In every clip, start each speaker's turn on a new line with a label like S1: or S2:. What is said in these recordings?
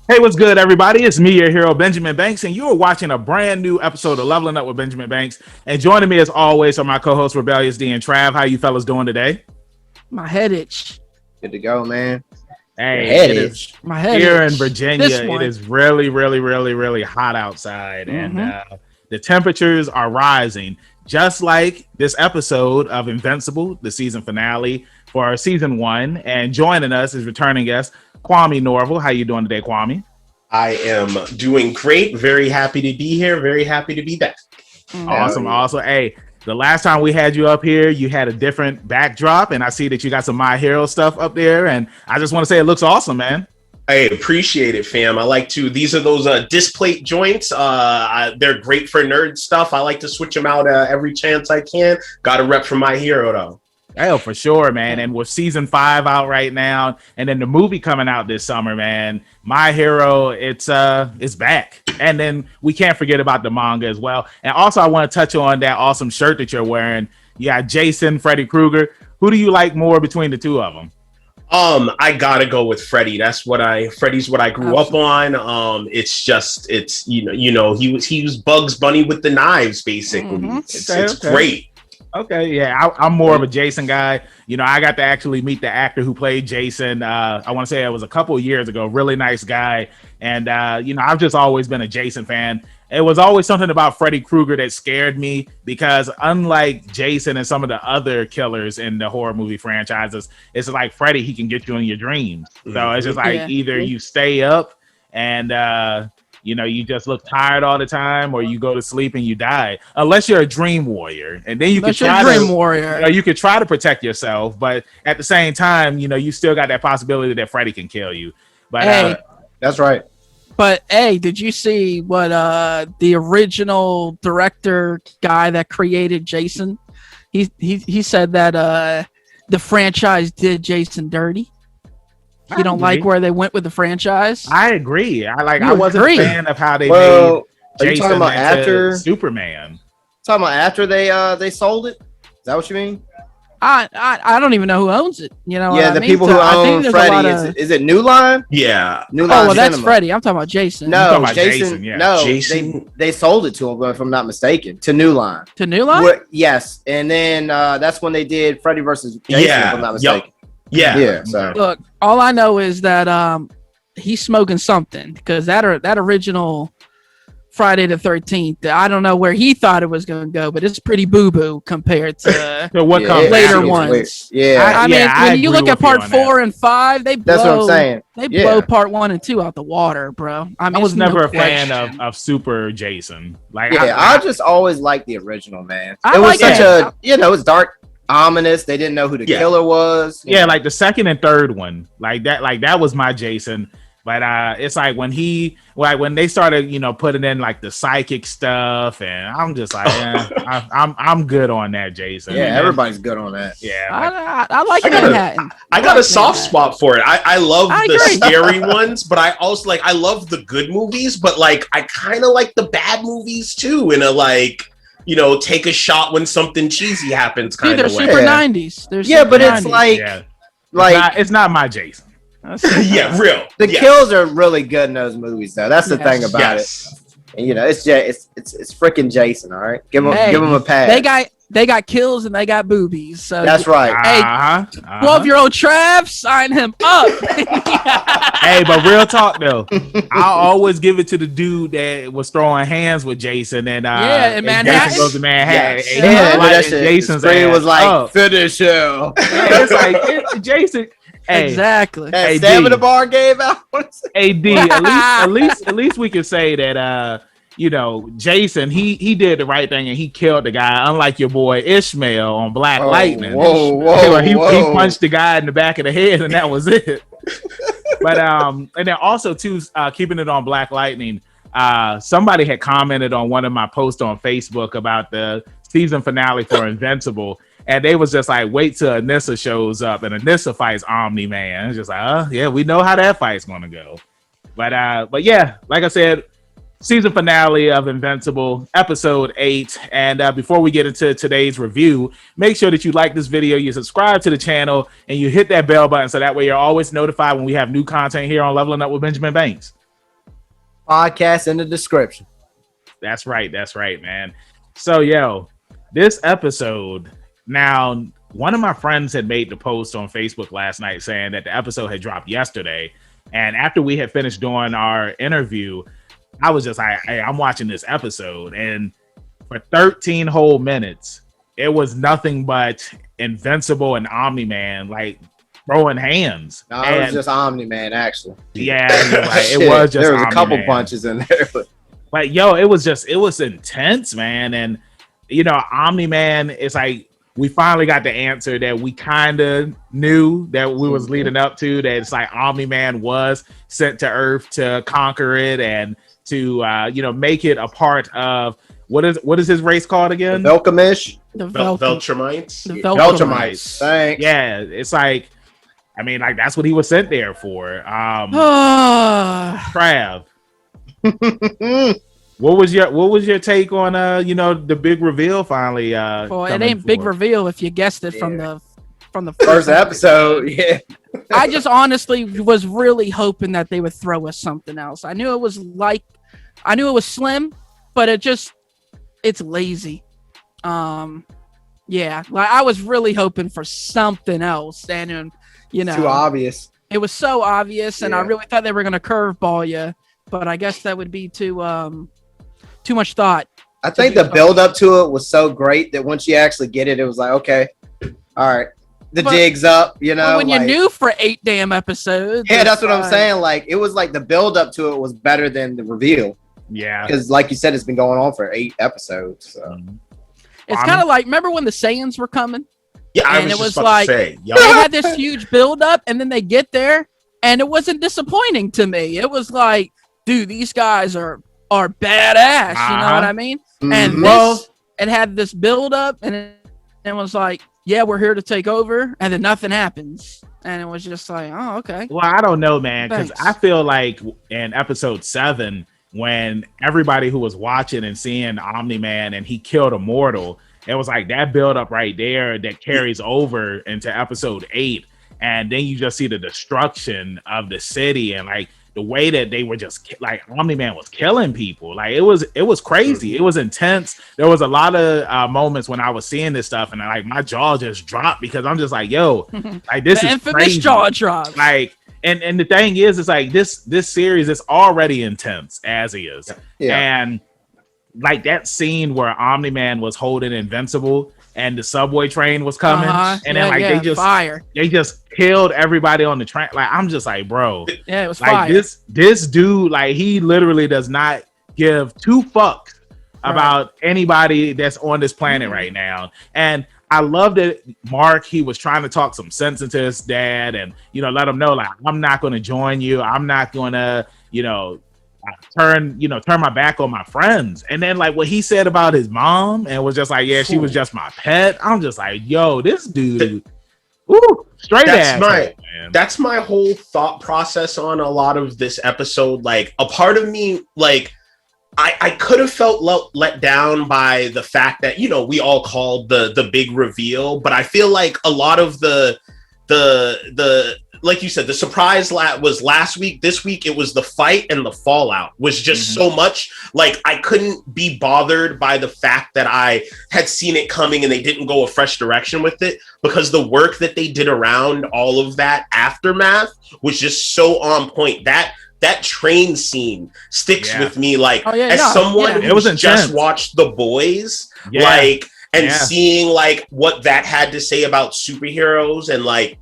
S1: Hey, what's good, everybody? It's me, your hero, Benjamin Banks, and you are watching a brand new episode of Leveling Up with Benjamin Banks. And joining me, as always, are my co-hosts, Rebellious D and Trav. How you fellas doing today?
S2: My head itch.
S3: Good to go, man.
S1: Hey, it is
S2: My head
S1: here
S2: itch.
S1: in Virginia. It is really, really, really, really hot outside, and the temperatures are rising. Just like this episode of Invincible, the season finale for season 1. And joining us is returning guest Kwame Norville. How you doing today, Kwame?
S4: I am doing great. Very happy to be here. Very happy to be back.
S1: Awesome. Hey, the last time we had you up here, you had a different backdrop, and I see that you got some My Hero stuff up there, and I just want to say it looks awesome, man.
S4: I appreciate it, fam. I like to. These are those displate joints. They're great for nerd stuff. I like to switch them out every chance I can. Got a rep for My Hero, though.
S1: Oh, for sure, man. And with season 5 out right now, and then the movie coming out this summer, man, My Hero, it's back. And then we can't forget about the manga as well. And also, I want to touch on that awesome shirt that you're wearing. You got Jason, Freddy Krueger. Who do you like more between the two of them?
S4: I gotta go with Freddy. Freddy's what I grew up on. It's he was Bugs Bunny with the knives, basically.
S1: Mm-hmm.
S4: It's great.
S1: Okay, yeah, I'm more of a Jason guy. You know, I got to actually meet the actor who played Jason. I want to say it was a couple of years ago. Really nice guy. And, I've just always been a Jason fan. It was always something about Freddy Krueger that scared me because unlike Jason and some of the other killers in the horror movie franchises, it's like Freddy, he can get you in your dreams. So it's just like either you stay up and, you just look tired all the time, or you go to sleep and you die. Unless you're a dream warrior, and then you could try to protect yourself. But at the same time, you still got that possibility that Freddy can kill you. But
S3: that's right.
S2: But hey, did you see what the original director guy that created Jason? He said that the franchise did Jason dirty. You don't like where they went with the franchise?
S1: I agree. I wasn't a fan of how they made
S3: Jason. Are you talking about
S1: after Superman?
S3: Talking about after they sold it? Is that what you mean?
S2: I don't even know who owns it.
S3: Yeah, the people who own Freddy. Is it New Line?
S4: Yeah.
S3: New Line.
S2: Oh, well, that's Freddy. I'm talking about Jason.
S3: No, Jason. Yeah. No, Jason. They sold it to him, if I'm not mistaken, to New Line.
S2: To New Line?
S3: Yes, and then that's when they did Freddy versus Jason, if I'm not mistaken.
S4: Yeah.
S3: So
S2: look, all I know is that he's smoking something because that original Friday the 13th, I don't know where he thought it was going to go, but it's pretty boo boo compared to
S1: what comes
S2: later ones.
S3: Yeah,
S2: I mean, when you look at part 4 and 5, they blow.
S3: That's what I'm saying.
S2: They blow part 1 and 2 out the water, bro. I mean,
S1: I was never a fan of Super Jason.
S3: I just always liked the original, man.
S2: It was such
S3: it's dark. Ominous. They didn't know who the killer was.
S1: Like the second and third one, like that was my Jason. But it's like when they started, putting in like the psychic stuff, and I'm just like, I'm good on that, Jason.
S3: Yeah, everybody's good on that.
S1: Yeah,
S2: I like Manhattan.
S4: I got a soft spot for it. I love the scary ones, but I also I love the good movies, but I kind of like the bad movies too. In a take a shot when something cheesy happens kind of way.
S2: Super 90s.
S3: But it's
S1: it's not my Jason.
S4: Yeah, real.
S3: The kills are really good in those movies, though. That's the thing about it. And, it's freaking Jason. All right, give him a pass.
S2: They got kills and they got boobies. So
S3: that's right.
S2: Hey, 12-year-old Trav, sign him up.
S1: Hey, but real talk though, I'll always give it to the dude that was throwing hands with Jason and
S2: Manhattan.
S1: Jason goes to Manhattan.
S3: Jason's was like finish him.
S1: It's like Jason. Hey,
S2: exactly.
S3: Hey, stamina bar gave out.
S1: Hey, D, at least we can say that Jason, he did the right thing and he killed the guy, unlike your boy Ishmael on Black Lightning. He punched the guy in the back of the head and that was it. But and then also too, keeping it on Black Lightning, somebody had commented on one of my posts on Facebook about the season finale for Invincible. And they was just like, wait till Anissa shows up and Anissa fights Omni-Man. It's just like, we know how that fight's gonna go. But yeah, like I said, season finale of Invincible, episode 8. And before we get into today's review, make sure that you like this video, you subscribe to the channel, and you hit that bell button so that way you're always notified when we have new content here on Leveling Up with Benjamin Banks.
S3: Podcast in the description.
S1: That's right, man. So, this episode, now, one of my friends had made the post on Facebook last night saying that the episode had dropped yesterday. And after we had finished doing our interview, I was just like, hey, I'm watching this episode. And for 13 whole minutes, it was nothing but Invincible and Omni-Man, like, throwing hands.
S3: No, it was just Omni-Man, actually.
S1: Yeah, right. It was just
S3: there was a couple
S1: Omni-Man.
S3: punches in there.
S1: But it was intense, man. And, Omni-Man, it's like, we finally got the answer that we kind of knew that we was leading up to, that it's like Omni-Man was sent to Earth to conquer it and to, make it a part of, what is his race called again?
S3: The Velcamish?
S2: The
S4: Veltramites?
S2: The
S3: Veltramites. Thanks.
S1: Yeah, it's like, I mean, like, that's what he was sent there for. Trav. What was your take on the big reveal finally?
S2: Well, it ain't big reveal if you guessed it from the
S3: first episode. Yeah.
S2: I just honestly was really hoping that they would throw us something else. I knew it was slim, but it's lazy. Yeah, like I was really hoping for something else, and
S3: too obvious.
S2: It was so obvious, and I really thought they were going to curveball you, but I guess that would be too much thought.
S3: I think the build up to it was so great that once you actually get it, it was like, okay, all right, jig's up,
S2: When you knew for 8 damn episodes.
S3: Yeah, that's what I'm saying. Like, it was like the build up to it was better than the reveal.
S1: Yeah.
S3: Because like you said, it's been going on for 8 episodes. So.
S2: It's kind of like, remember when the Saiyans were coming?
S4: Yeah,
S2: and it was like, they had this huge build up, and then they get there, and it wasn't disappointing to me. It was like, dude, these guys are badass. You know what I mean? And it had this build up, and it was like, yeah, we're here to take over, and then nothing happens. And it was just like, oh, okay.
S1: Well, I don't know, man, because I feel like in episode 7, when everybody who was watching and seeing Omni-Man and he killed a mortal, it was like that build up right there that carries over into episode 8. And then you just see the destruction of the city and like the way that they were just like Omni-Man was killing people. Like it was crazy. It was intense. There was a lot of moments when I was seeing this stuff and like my jaw just dropped because I'm just like, yo, like this is
S2: infamous
S1: crazy.
S2: Jaw drop.
S1: Like, and the thing is, it's like this series is already intense as is. Yeah. And like that scene where Omni-Man was holding Invincible and the subway train was coming, and then they just killed everybody on the train. Like I'm just like, bro,
S2: yeah, it was
S1: like
S2: fire.
S1: This dude, like he literally does not give 2 fucks about anybody that's on this planet right now. And I love that Mark, he was trying to talk some sense into his dad and, let him know, like, I'm not going to join you. I'm not going to, turn my back on my friends. And then like what he said about his mom and was just like, yeah, she was just my pet. I'm just like, yo, this dude, straight ass.
S4: That's my whole thought process on a lot of this episode. Like a part of me, like, I could have felt let down by the fact that, we all called the big reveal, but I feel like a lot of the like you said, the surprise was last week. This week, it was the fight and the fallout was just so much. Like I couldn't be bothered by the fact that I had seen it coming and they didn't go a fresh direction with it, because the work that they did around all of that aftermath was just so on point. That train scene sticks with me, like someone who just watched The Boys, seeing like what that had to say about superheroes and like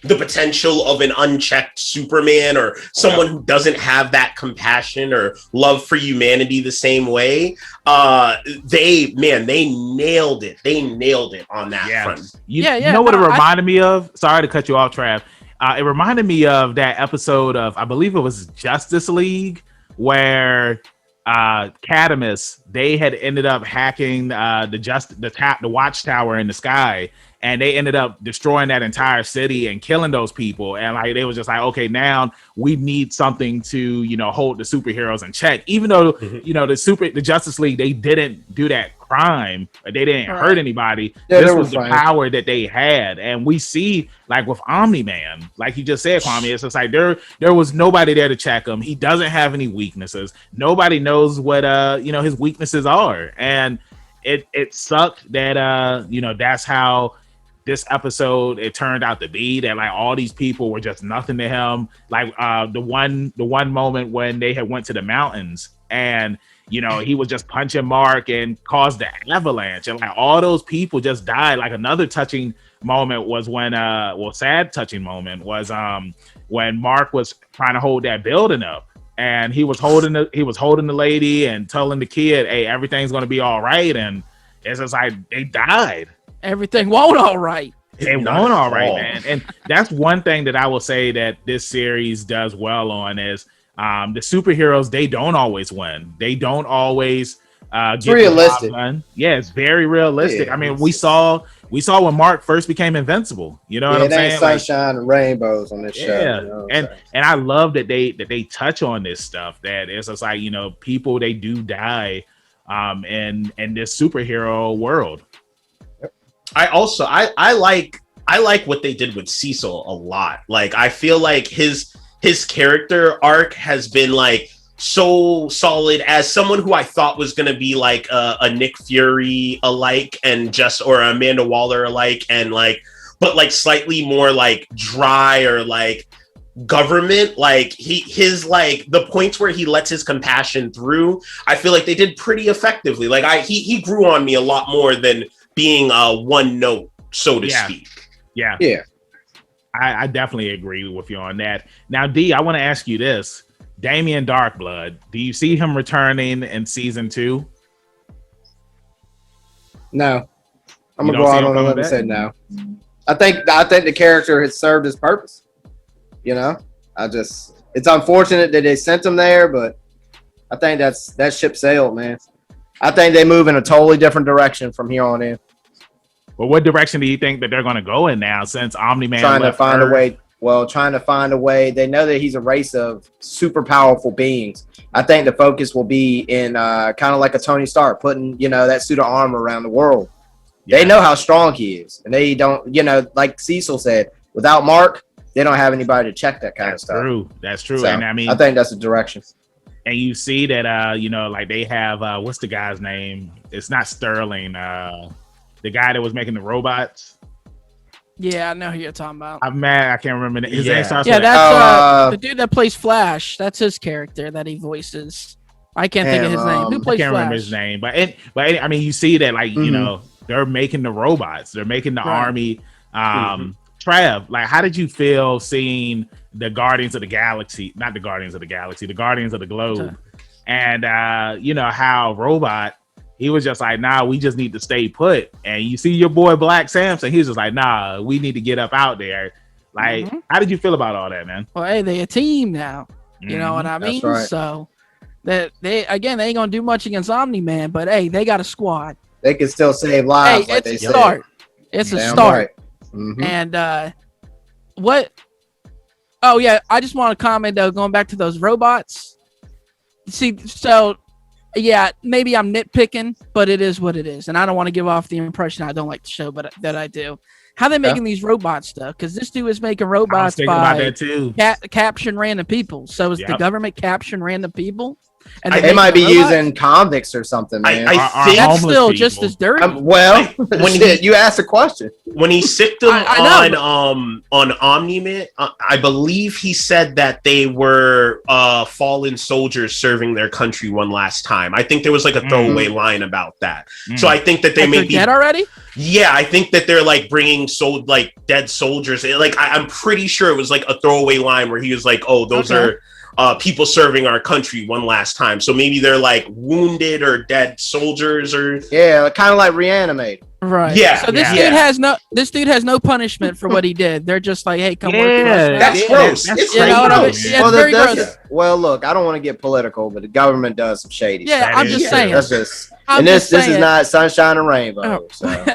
S4: the potential of an unchecked Superman or someone who doesn't have that compassion or love for humanity the same way. They nailed it. They nailed it on that front.
S1: You know what it reminded me of? Sorry to cut you off, Trav. It reminded me of that episode of, I believe it was Justice League, where Cadmus, they had ended up hacking the watchtower in the sky, and they ended up destroying that entire city and killing those people. And like they was just like, okay, now we need something to hold the superheroes in check. Even though the Justice League, they didn't do that crime, or they didn't hurt anybody.
S3: Yeah,
S1: this was the power that they had. And we see, like with Omni-Man, like you just said, Kwame, it's just like there was nobody there to check him. He doesn't have any weaknesses. Nobody knows what his weaknesses are. And it sucked that that's how this episode it turned out to be, that like all these people were just nothing to him. Like the one moment when they had went to the mountains and he was just punching Mark and caused the avalanche, and like all those people just died. Like another touching moment was when sad touching moment was when Mark was trying to hold that building up, and he was holding the lady and telling the kid, hey, everything's gonna be all right, and it's just like they died.
S2: Everything won't all right.
S1: It won't all right, man. And that's one thing that I will say that this series does well on is the superheroes, they don't always win. They don't always get realistic. Yeah, it's very realistic. Yeah, I mean, we saw when Mark first became invincible. You know what I'm saying?
S3: Sunshine and rainbows on this show.
S1: And I love that they touch on this stuff. That it's just like people, they do die in this superhero world.
S4: I like what they did with Cecil a lot. Like I feel like his character arc has been like so solid as someone who I thought was going to be like a Nick Fury alike or Amanda Waller alike, and like, but like slightly more like dry or like government. Like his like the points where he lets his compassion through, I feel like they did pretty effectively. Like he grew on me a lot more than being one note, so to speak.
S1: Yeah. I definitely agree with you on that. Now, D, I want to ask you this. Damien Darkblood, do you see him returning in season 2?
S3: No. I'm going to go out on a limb and say no. I think the character has served his purpose. It's unfortunate that they sent him there, but I think that ship sailed, man. I think they move in a totally different direction from here on in.
S1: Well, what direction do you think that they're going to go in now since Omni-Man
S3: trying to find a way. They know that he's a race of super powerful beings. I think the focus will be in kind of like a Tony Stark, putting, that suit of armor around the world. Yeah. They know how strong he is. And they don't, like Cecil said, without Mark, they don't have anybody to check that kind of stuff.
S1: That's true.
S3: So,
S1: and I mean,
S3: I think that's the direction.
S1: And you see that, like they have, what's the guy's name? It's not Sterling. The guy that was making the robots.
S2: Yeah, I know who you're talking about.
S1: I'm mad. I can't remember his name.
S2: That's the dude that plays Flash. That's his character that he voices. I can't think of his name. Who plays Flash? I can't remember
S1: his name. But I mean, you see that, like, they're making the robots. They're making the army. Trav, like, how did you feel seeing the Guardians of the Galaxy? Not the Guardians of the Galaxy, the Guardians of the Globe. And, how Robot, he was just like, nah, we just need to stay put. And you see your boy Black Samson, he's just like, nah, we need to get up out there. Like, how did you feel about all that, man?
S2: Well, hey, they a team now. You know what I mean? Right. So that they ain't gonna do much against Omni-Man, but hey, they got a squad.
S3: They can still save lives. Hey,
S2: it's a start. It's a start. Right. And what? Oh yeah, I just want to comment though, going back to those robots. See, so. Yeah, maybe I'm nitpicking, but it is what it is. And I don't want to give off the impression I don't like the show, but that I do. How they making these robot stuff? Because this dude is making robots by capturing random people. So is the government capturing random people? And
S3: they might be using convicts or something, man.
S2: I think that's still just as dirty.
S3: You asked a question.
S4: When he sicked them on Omni-Man, I believe he said that they were fallen soldiers serving their country one last time. I think there was like a throwaway line about that. So I think that they may be
S2: dead already.
S4: Yeah, I think that they're like bringing dead soldiers. Like I'm pretty sure it was like a throwaway line where he was like, "Oh, those are." People serving our country one last time. So maybe they're like wounded or dead soldiers or
S3: kind of like reanimated.
S2: Right.
S4: Yeah.
S2: So this dude has no punishment for what he did. They're just like, hey, come work for us.
S4: That's gross. It's gross.
S2: It's very gross.
S3: Well, look, I don't want to get political, but the government does some shady stuff.
S2: Yeah, I'm just saying.
S3: That's just, this is not sunshine and rainbow. So.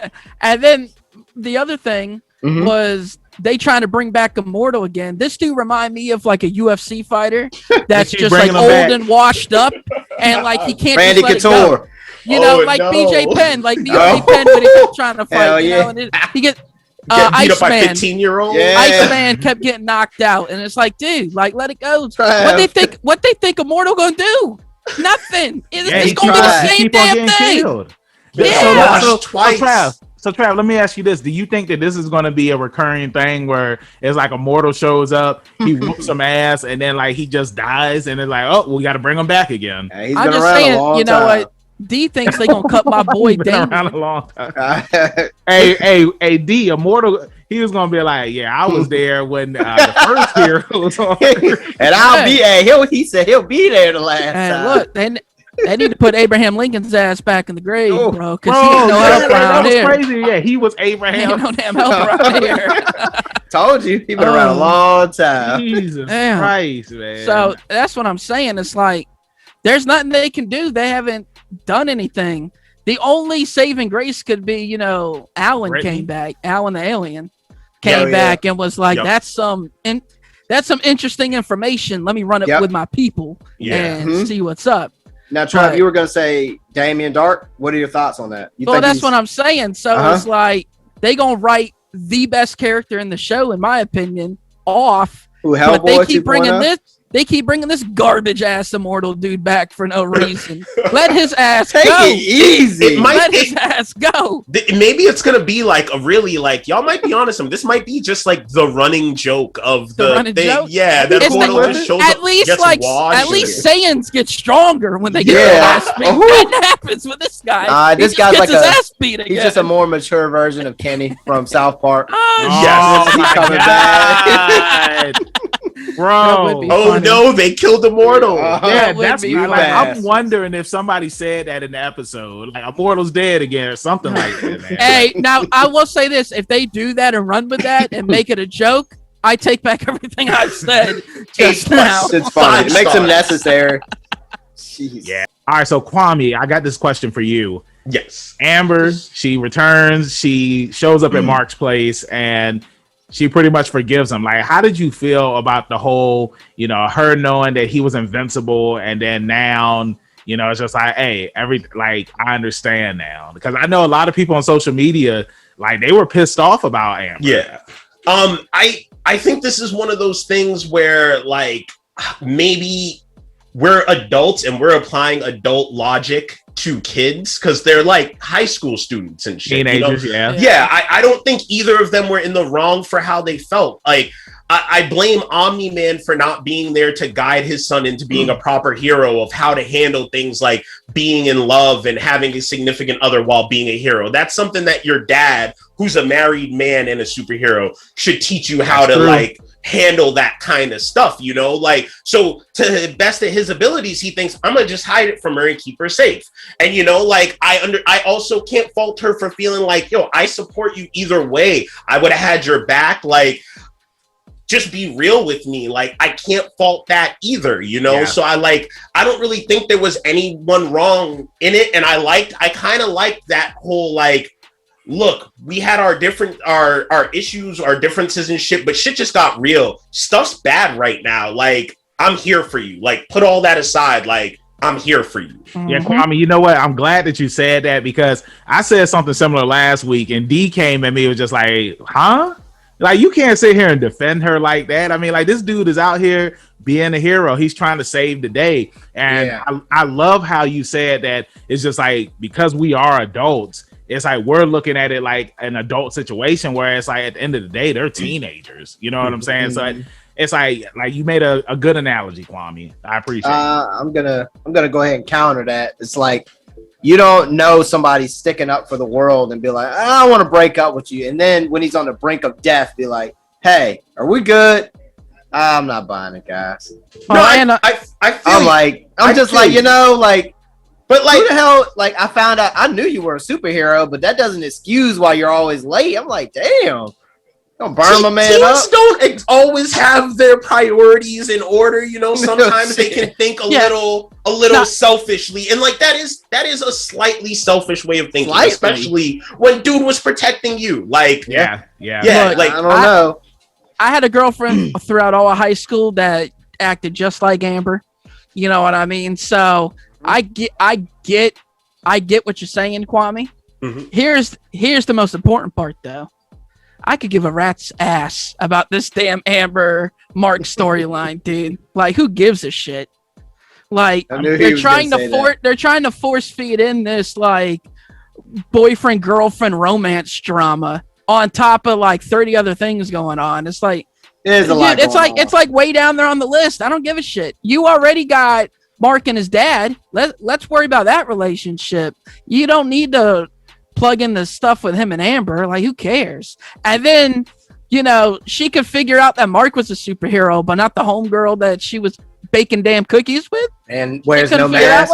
S2: And then the other thing was they trying to bring back Immortal again. This dude remind me of like a UFC fighter that's just like old and washed up, and like he can't.
S3: Randy
S2: just let
S3: Couture.
S2: You know, like BJ Penn, when he kept trying to fight. You know, and he get
S4: beat up by 15-year-old.
S3: Yeah.
S2: Iceman kept getting knocked out, and it's like, dude, like let it go.
S3: Trav.
S2: What they think Immortal gonna do? Nothing. It's
S1: he
S2: gonna be the
S1: tried.
S2: same
S1: Keep on
S2: damn
S1: getting
S2: thing.
S1: killed.
S2: Yeah.
S1: So Trav, let me ask you this: do you think that this is going to be a recurring thing where it's like Immortal shows up, he whoops some ass, and then like he just dies, and it's like, oh, we got to bring him back again?
S3: Yeah, he's
S2: I'm
S3: been
S2: just
S3: around
S2: saying,
S3: a long
S2: you know
S3: time.
S2: what? D thinks they gonna cut my boy
S1: He's been around
S2: Damien.
S1: a long time. hey, D, Immortal. He was gonna be like, yeah, I was there when the first hero was on.
S3: And I'll be he said he'll be there the last time.
S2: Look, they need to put Abraham Lincoln's ass back in the grave, bro, because
S1: Bro,
S2: he ain't no help
S1: that
S2: around
S1: was
S2: here.
S1: crazy. Yeah, he was
S2: He ain't
S1: Abraham.
S2: no damn help around here.
S3: Told you, he been around a long time.
S1: Jesus
S2: Damn.
S1: Christ, man.
S2: So that's what I'm saying. It's like there's nothing they can do. They haven't done anything. The only saving grace could be, you know, Alan
S1: Brittany?
S2: came back. Alan the alien came back and was like, that's some interesting information. Let me run it with my people and see what's up.
S3: Now, Trav, you were going to say Damien Dark. What are your thoughts on that?
S2: Well, that's what I'm saying. So it's like they going to write the best character in the show, in my opinion, off. But they keep bringing this. They keep bringing this garbage ass Immortal dude back for no reason. Let his ass
S3: Take
S2: go.
S3: it easy.
S2: Let his ass go.
S4: Maybe it's gonna be like a really like y'all might be honest. This might be just like the running joke of the
S2: running
S4: thing.
S2: joke?
S4: Yeah, that Immortal just shows
S2: at
S4: up,
S2: least
S4: gets
S2: like
S4: washed.
S2: at least Saiyans get stronger when they get their ass beat. That happens with this guy.
S3: This
S2: he
S3: guy's
S2: gets
S3: like
S2: his ass beat again.
S3: He's just a more mature version of Kenny from South Park.
S2: Oh,
S3: he's coming back.
S1: Bro,
S4: oh no, they killed Immortal.
S1: Yeah, that's I'm wondering if somebody said that in the episode, like Immortal's dead again or something like that. Man.
S2: Hey, now I will say this: if they do that and run with that and make it a joke, I take back everything I said just now.
S3: It's funny. It makes them necessary. Jeez.
S1: Yeah. All right, so Kwame, I got this question for you.
S4: Yes.
S1: Amber, she returns. She shows up at Mark's place and she pretty much forgives him. Like, how did you feel about the whole, you know, her knowing that he was invincible and then now, you know, it's just like, hey, I understand now. Because I know a lot of people on social media, like, they were pissed off about Amber.
S4: Yeah. I think this is one of those things where, like, maybe we're adults and we're applying adult logic to kids because they're like high school students and shit.
S1: Teenagers,
S4: Yeah, I don't think either of them were in the wrong for how they felt. Like, I blame Omni-Man for not being there to guide his son into being a proper hero of how to handle things like being in love and having a significant other while being a hero. That's something that your dad, who's a married man and a superhero, should teach you how to like handle that kind of stuff, you know? Like, so to the best of his abilities, he thinks, I'm gonna just hide it from her and keep her safe. And, you know, like, I also can't fault her for feeling like, yo, I support you either way. I would have had your back. Like, just be real with me. Like, I can't fault that either, you know? Yeah. So I don't really think there was anyone wrong in it. And I kind of liked that whole, like, look, we had our issues, our differences and shit, but shit just got real. Stuff's bad right now. Like, I'm here for you. Like, put all that aside. Like, I'm here for you.
S1: Yeah, Kwame, you know what? I'm glad that you said that because I said something similar last week and D came at me and was just like, huh? Like, you can't sit here and defend her like that. I mean, like, this dude is out here being a hero. He's trying to save the day. And I love how you said that it's just like, because we are adults, it's like we're looking at it like an adult situation where it's like at the end of the day, they're teenagers. You know what I'm saying? So it's like you made a good analogy, Kwame. I appreciate it.
S3: I'm gonna go ahead and counter that. It's like, you don't know somebody's sticking up for the world and be like, I want to break up with you. And then when he's on the brink of death, be like, hey, are we good? I'm not buying it, guys.
S4: No, I feel
S3: I'm just like, you know, like,
S4: but like,
S3: who the hell, like, I found out, I knew you were a superhero, but that doesn't excuse why you're always late. I'm like, damn. Don't burn my man up.
S4: Teens don't always have their priorities in order, you know. Sometimes they can think a little selfishly, and like that is a slightly selfish way of thinking, especially when dude was protecting you. Like,
S1: yeah.
S3: Look, like, I don't know.
S2: I had a girlfriend throughout all of high school that acted just like Amber. You know what I mean? So I get I get what you're saying, Kwame. Mm-hmm. Here's the most important part, though. I could give a rat's ass about this damn Amber Mark storyline, dude. Like, who gives a shit? Like, they're trying to force feed in this like boyfriend girlfriend romance drama on top of like 30 other things going on. It's like it's like way down there on the list. I don't give a shit. You already got Mark and his dad. Let's worry about that relationship. You don't need to plug in the stuff with him and Amber. Like, who cares? And then, you know, she could figure out that Mark was a superhero, but not the homegirl that she was baking damn cookies with.
S3: And wears no mask.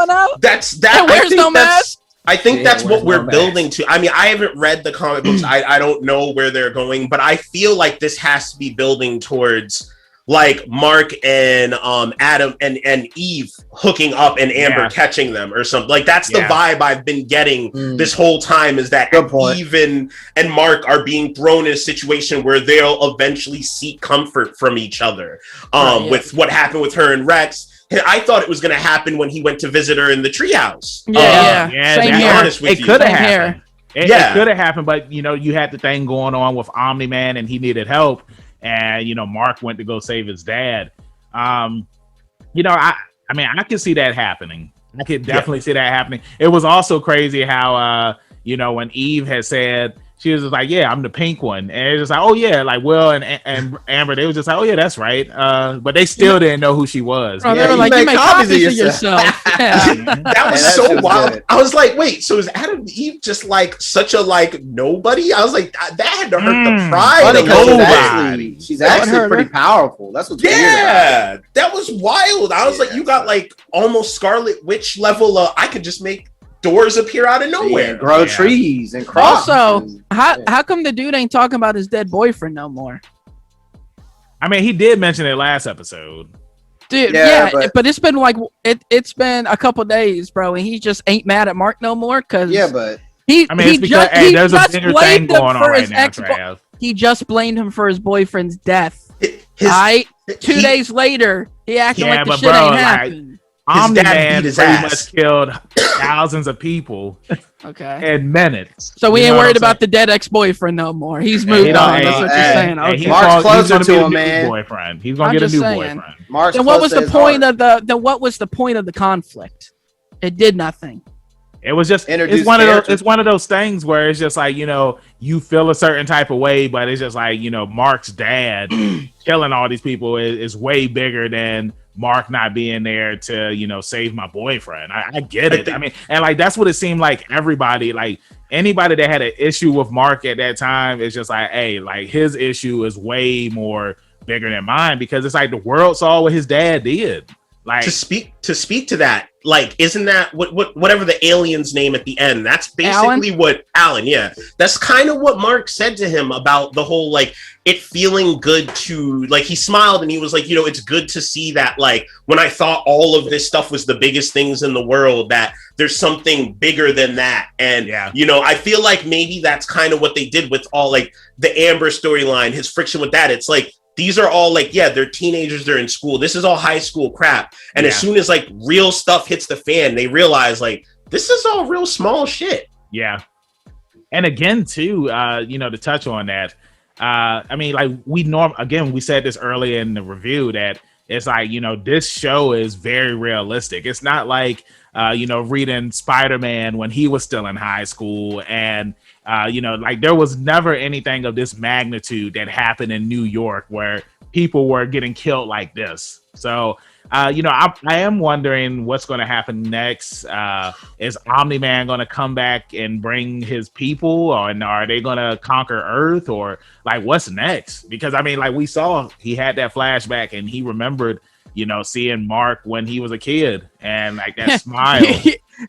S4: I think that's what we're building to. I mean, I haven't read the comic books. I don't know where they're going, but I feel like this has to be building towards like Mark and Adam and Eve hooking up and Amber catching them or something. Like, that's the vibe I've been getting this whole time, is that Eve and Mark are being thrown in a situation where they'll eventually seek comfort from each other. With what happened with her and Rex. I thought it was going to happen when he went to visit her in the treehouse.
S2: Same here.
S4: Honest with
S1: it could have happened. It could have happened, but you know, you had the thing going on with Omni-Man, and he needed help, and you know, Mark went to go save his dad. You know, I mean, I could see that happening. I could definitely see that happening. It was also crazy how you know, when Eve had said, she was just like, yeah, I'm the pink one. And it was just like, oh, yeah, like Will and Amber, they was just like, oh, yeah, that's right. But they still didn't know who she was.
S2: Bro, they were like, you make copies of yourself.
S4: That was so wild. Good. I was like, wait, so is Adam and Eve just like such a like nobody? I was like, that had to hurt the pride of nobody.
S3: She's actually pretty powerful. That's what's weird.
S4: That was wild. I was like, you got like almost Scarlet Witch level of, I could just make doors appear out of nowhere,
S3: grow trees and crops.
S2: Also, how come the dude ain't talking about his dead boyfriend no more?
S1: I mean, he did mention it last episode,
S2: dude. But it's been like it's been a couple days, bro, and he just ain't mad at Mark no more. Cause there's a bigger thing going on right now, Trav. He just blamed him for his boyfriend's death. 2 days later, he acting like the shit ain't happened.
S1: Omni-Man pretty much killed thousands of people in minutes.
S2: So we ain't worried about the dead ex-boyfriend no more. He's moved on. That's what you're saying. Okay.
S3: Mark's closer to him, man.
S1: Boyfriend. He's gonna get a new boyfriend.
S2: Then what was the point of the conflict? It did nothing.
S1: It was just it's one of those things where it's just like, you know, you feel a certain type of way, but it's just like, you know, Mark's dad killing all these people is way bigger than Mark not being there to, you know, save my boyfriend. I get it. I mean, and like that's what it seemed like. Everybody, like anybody that had an issue with Mark at that time is just like, hey, like his issue is way more bigger than mine, because it's like the world saw what his dad did. Like to speak to that, like, isn't that whatever the alien's name at the end? That's basically what Alan. Yeah, that's kind of what Mark said to him about the whole like it feeling good to like. He smiled and he was like, you know, it's good to see that like when I thought all of this stuff was the biggest things in the world, that there's something bigger than that. And you know, I feel like maybe that's kind of what they did with all like the Amber storyline, his friction with that. It's like, these are all like, they're teenagers, they're in school. This is all high school crap. And as soon as like real stuff hits the fan, they realize like, this is all real small shit. Yeah. And again, too, you know, to touch on that, I mean, like we said this earlier in the review that it's like, you know, this show is very realistic. It's not like, you know, reading Spider-Man when he was still in high school, and you know, like there was never anything of this magnitude that happened in New York where people were getting killed like this. So, you know, I am wondering what's going to happen next. Is Omni-Man going to come back and bring his people, or are they going to conquer Earth, or like what's next? Because I mean, like we saw, he had that flashback and he remembered, you know, seeing Mark when he was a kid and like that smile.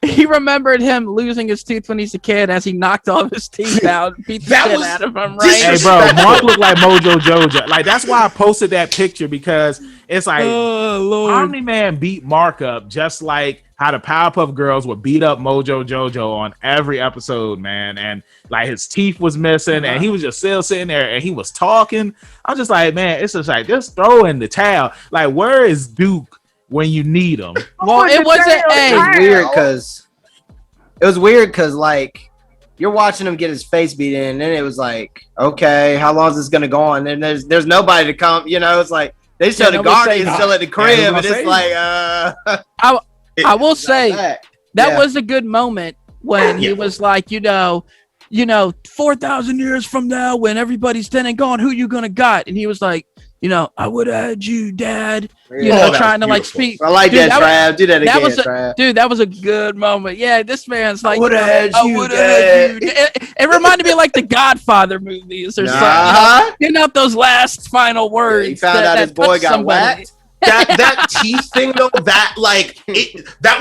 S2: He remembered him losing his tooth when he's a kid as he knocked all of his teeth out and beat the shit out of him, right?
S1: Hey, bro, Mark looked like Mojo Jojo. Like, that's why I posted that picture, because it's like Omni-Man beat Mark up just like how the Powerpuff Girls would beat up Mojo Jojo on every episode, man. And like his teeth was missing and he was just still sitting there and he was talking. I'm just like, man, it's just like, just throw in the towel. Like, where is Duke when you need him?
S2: Well, it wasn't
S3: weird because it was weird because like you're watching him get his face beat in, and then it was like, okay, how long is this gonna go on? And there's nobody to come. You know, it's like they show the Guardians still at the crib, and it's like,
S2: I will say that was a good moment when he was like, 4,000 years from now, when everybody's dead and gone, who you gonna got? And he was like, I would have had you, Dad. Trying to like speak.
S3: I like that, Trav. Do that again, Trav.
S2: Dude, that was a good moment. Yeah, this man's like,
S3: I would have had you, Dad.
S2: It reminded me of like the Godfather movies or something. Getting out those last final words.
S3: He found out his boy got whacked.
S4: That teeth thing though, that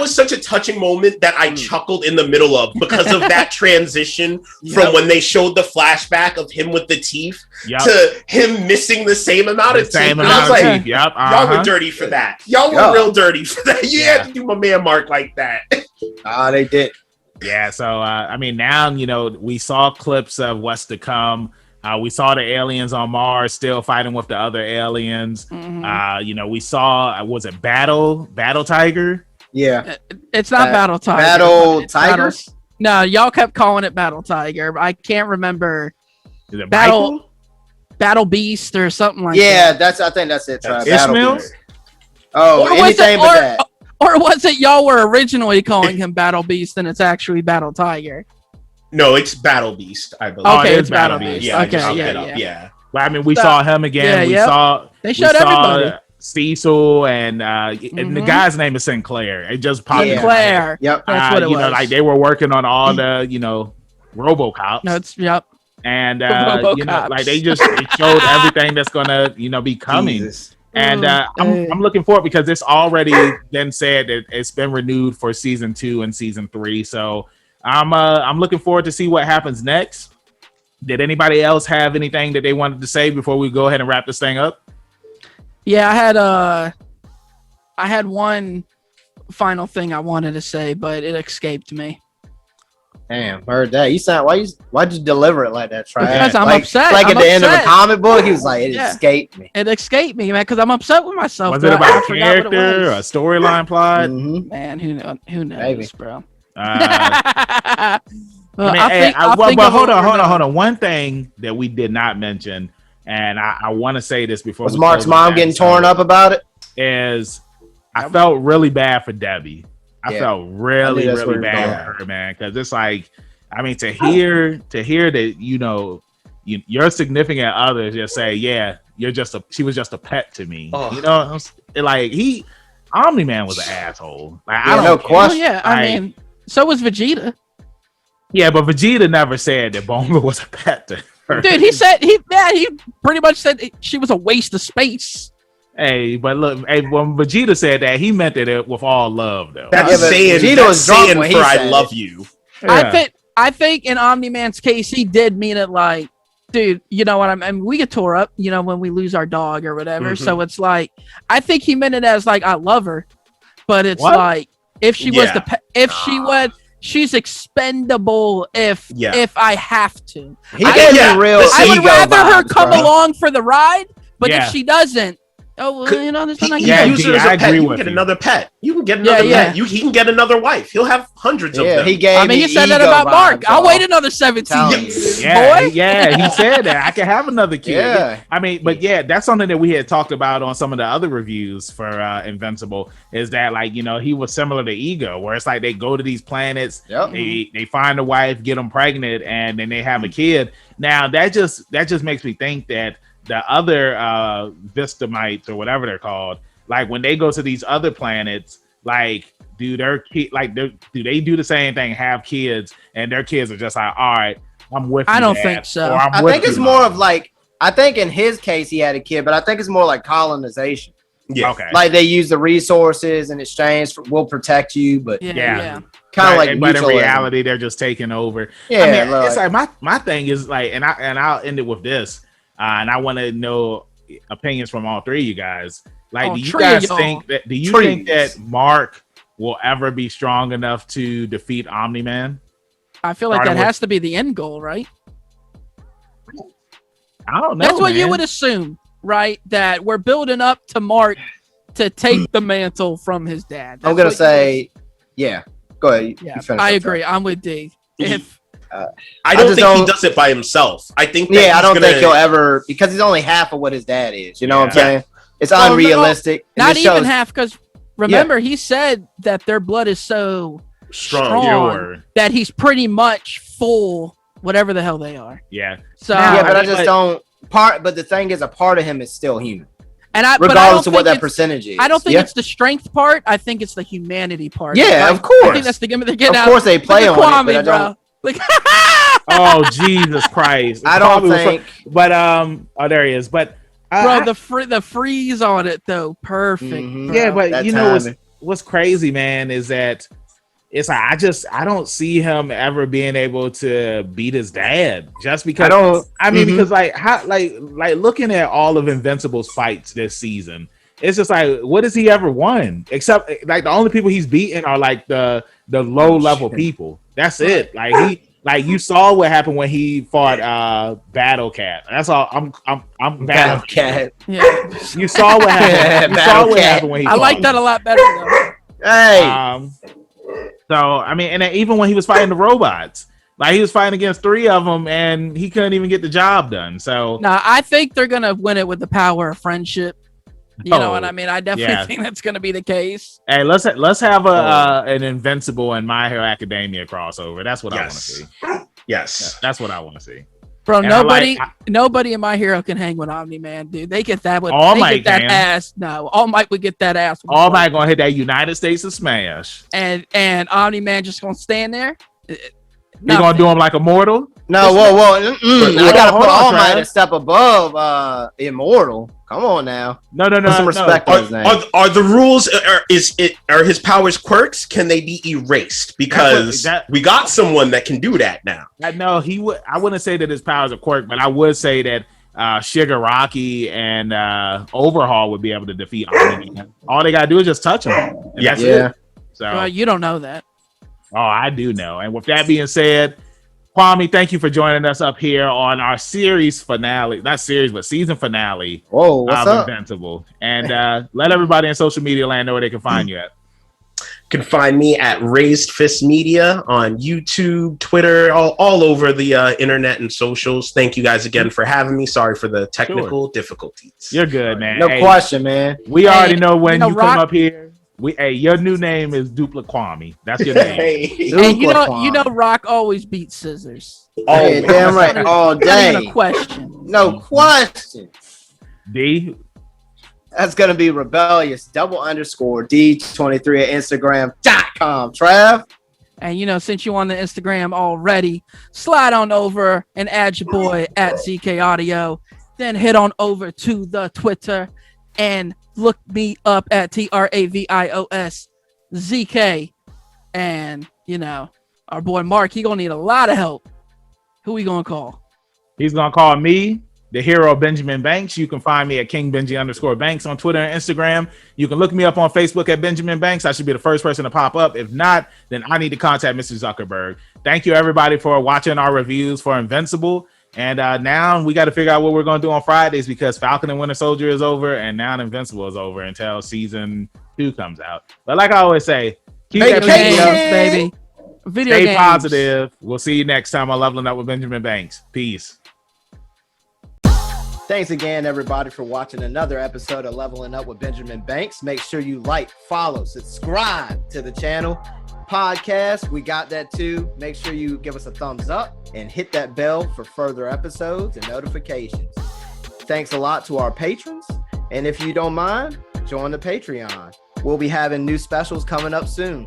S4: was such a touching moment that I chuckled in the middle of because of that transition from when they showed the flashback of him with the teeth to him missing the same amount of teeth. And I was like, y'all were dirty for that. Y'all were real dirty for that. You had to do my man Mark like that.
S3: They did.
S1: Yeah, so now we saw clips of what's to come. We saw the aliens on Mars still fighting with the other aliens.
S2: Mm-hmm.
S1: We saw, was it Battle Tiger?
S3: Yeah.
S2: It's not Battle Tiger.
S3: Battle Tiger?
S2: No, y'all kept calling it Battle Tiger. I can't remember.
S1: Is it
S2: Battle Beast or something like that.
S3: Yeah, I think that's it.
S1: Ishmael?
S3: Anything but that.
S2: Or was it y'all were originally calling him Battle Beast and it's actually Battle Tiger?
S4: No, it's Battle Beast, I believe.
S2: Okay, it's Battle Beast.
S4: Yeah,
S2: Okay,
S1: Well, we saw him again.
S2: They showed everybody.
S1: Cecil and the guy's name is Sinclair. It just popped.
S2: Sinclair.
S3: Yep.
S2: That's what it was.
S1: Like they were working on all the RoboCops. And like they showed everything that's gonna be coming. Jesus. And I'm looking forward because it's already been said that it's been renewed for season 2 and season 3. So I'm looking forward to see what happens next. Did anybody else have anything that they wanted to say before we go ahead and wrap this thing up?
S2: Yeah, I had one final thing I wanted to say, but it escaped me.
S3: Damn, heard that. You sound why'd you deliver it like that, Trav?
S2: Because I'm upset.
S3: Like at the end of a comic book, he was like, it escaped me.
S2: It escaped me, man, because I'm upset with myself.
S1: Was it about a character or a storyline plot?
S2: Mm-hmm. Man, who knows, Maybe. Bro?
S1: Hold on. One thing that we did not mention, and I want to say this before.
S3: Was Mark's mom getting torn up about it?
S1: Is I felt really bad for Debbie. I felt really bad for her, man, because it's like, to hear that your significant other just say, she was just a pet to me. Like Omni-Man was an asshole. Like I don't know.
S3: Question.
S2: Yeah, so was Vegeta.
S1: Yeah, but Vegeta never said that Bongo was a pet to her.
S2: Dude, he pretty much said she was a waste of space.
S1: Hey, but look, when Vegeta said that, he meant it with all love, though.
S4: That's saying for I love you.
S1: Yeah.
S2: I think in Omni-Man's case, he did mean it like, dude, you know what I mean? We get tore up, when we lose our dog or whatever. Mm-hmm. So it's like, I think he meant it as like, I love her, but it's like, if she was she's expendable if I have to. I would rather her come along for the ride, but if she doesn't, there's nothing
S4: I use her as a pet. You can get another pet. You can get another pet. He can get another wife. He'll have hundreds of them.
S2: He said that about Mark. I'll wait another 17 years.
S1: Yeah, he said that. I can have another kid. Yeah. That's something that we had talked about on some of the other reviews for Invincible, is that he was similar to Ego, where it's like they go to these planets, they find a wife, get them pregnant, and then they have a kid. Now that just makes me think that the other Vistamites or whatever they're called, like when they go to these other planets, like do they do the same thing, have kids, and their kids are just like, all right, I'm with you.
S2: I don't think so.
S3: I think it's more of like, I think in his case he had a kid, but I think it's more like colonization.
S4: Yeah.
S1: Okay.
S3: Like they use the resources in exchange for, we'll protect you, but
S2: kind
S3: of like.
S1: But in reality, they're just taking over.
S3: Yeah.
S1: It's like my thing is like, and I'll end it with this. And I want to know opinions from all three of you guys. Like, do you guys think that Mark will ever be strong enough to defeat Omni-Man?
S2: I feel like that has to be the end goal, right?
S1: I don't know.
S2: That's what you would assume, right? That we're building up to Mark to take the mantle from his dad.
S3: I'm gonna say, yeah. Go ahead.
S2: Yeah, I agree. I'm with D.
S4: I don't think he does it by himself. I think
S3: that I don't think he'll ever, because he's only half of what his dad is. You know what I'm saying? It's unrealistic.
S2: Not even half, because remember, he said that their blood is so strong that he's pretty much full, whatever the hell they are.
S1: Yeah.
S2: So
S3: but I just don't But the thing is, a part of him is still human.
S2: Regardless
S3: of what that percentage is.
S2: I don't think it's the strength part. I think it's the humanity part.
S3: Yeah, of course.
S2: I think that's the gimmick they're getting out.
S3: Of course they play on
S2: Kwame,
S3: it, but I don't.
S1: Oh, Jesus Christ.
S3: I don't think.
S1: But, there he is. But,
S2: bro, the freeze on it, though. Perfect.
S3: Mm-hmm.
S1: Yeah, but you know what's crazy, man, is that it's like I don't see him ever being able to beat his dad just because because like looking at all of Invincible's fights this season, it's just like, what has he ever won? Except like the only people he's beaten are like the low level people. That's it. Like you saw what happened when he fought Battle Cat. That's all. I'm Battle Cat.
S2: Yeah.
S1: You saw what happened. You saw what happened when he
S2: I like that a lot better though.
S3: Hey.
S1: So I mean, and then even when he was fighting the robots, like he was fighting against 3 of them, and he couldn't even get the job done. So
S2: no, I think they're gonna win it with the power of friendship. You know what I mean? I definitely think that's gonna be the case.
S1: Hey, let's have an Invincible and My Hero Academia crossover. That's what I want to see.
S4: Yes,
S1: that's what I want to see.
S2: Bro, nobody in My Hero can hang with Omni-Man, dude. They get that with
S1: All Might
S2: ass. No, All Might would get that ass.
S1: All Might gonna hit that United States of Smash.
S2: And Omni-Man just gonna stand there.
S1: You gonna do him like Immortal?
S3: No, whoa. I gotta put All Might a step above Immortal. Come on now.
S1: No.
S3: Put some respect on his name.
S4: Are the rules? Are his powers quirks? Can they be erased? Because we got someone that can do that now.
S1: No, he would. I wouldn't say that his powers are quirk, but I would say that Shigaraki and Overhaul would be able to defeat Omni-Man. All they gotta do is just touch him.
S3: Yeah.
S1: So
S2: you don't know that.
S1: Oh, I do know. And with that being said, Kwame, thank you for joining us up here on our series finale. Not series, but season finale.
S3: Whoa, what's up?
S1: Invincible. And let everybody in social media land know where they can find you at.
S4: You can find me at Raised Fist Media on YouTube, Twitter, all over the internet and socials. Thank you guys again for having me. Sorry for the technical difficulties.
S1: You're good, man.
S3: No question, man.
S1: We already know when you come up here. Your new name is Dupla Kwame. That's your name.
S2: You know, Rock always beats Scissors.
S3: Oh, damn right. All day.
S2: No question.
S3: No question.
S1: D.
S3: That's gonna be rebellious _D23 at Instagram.com. Trav.
S2: And since you on the Instagram already, slide on over and add your boy at ZK Audio. Then head on over to the Twitter and look me up at TRAVIOS ZK. And our boy Mark, he gonna need a lot of help. Who we gonna call?
S1: He's gonna call me, the hero Benjamin Banks. You can find me at KingBenji_Banks on Twitter and Instagram. You can look me up on Facebook at Benjamin Banks. I should be the first person to pop up. If not, then I need to contact Mr. Zuckerberg. Thank you everybody for watching our reviews for Invincible. And now we got to figure out what we're going to do on Fridays, because Falcon and Winter Soldier is over, and now Invincible is over until season 2 comes out. But like I always say, keep that
S2: baby.
S1: Stay positive. We'll see you next time on Leveling Up with Benjamin Banks. Peace.
S3: Thanks again, everybody, for watching another episode of Leveling Up with Benjamin Banks. Make sure you like, follow, subscribe to the channel. Podcast, we got that too. Make sure you give us a thumbs up and hit that bell for further episodes and notifications. Thanks a lot to our patrons, and if you don't mind, join the Patreon. We'll be having new specials coming up soon.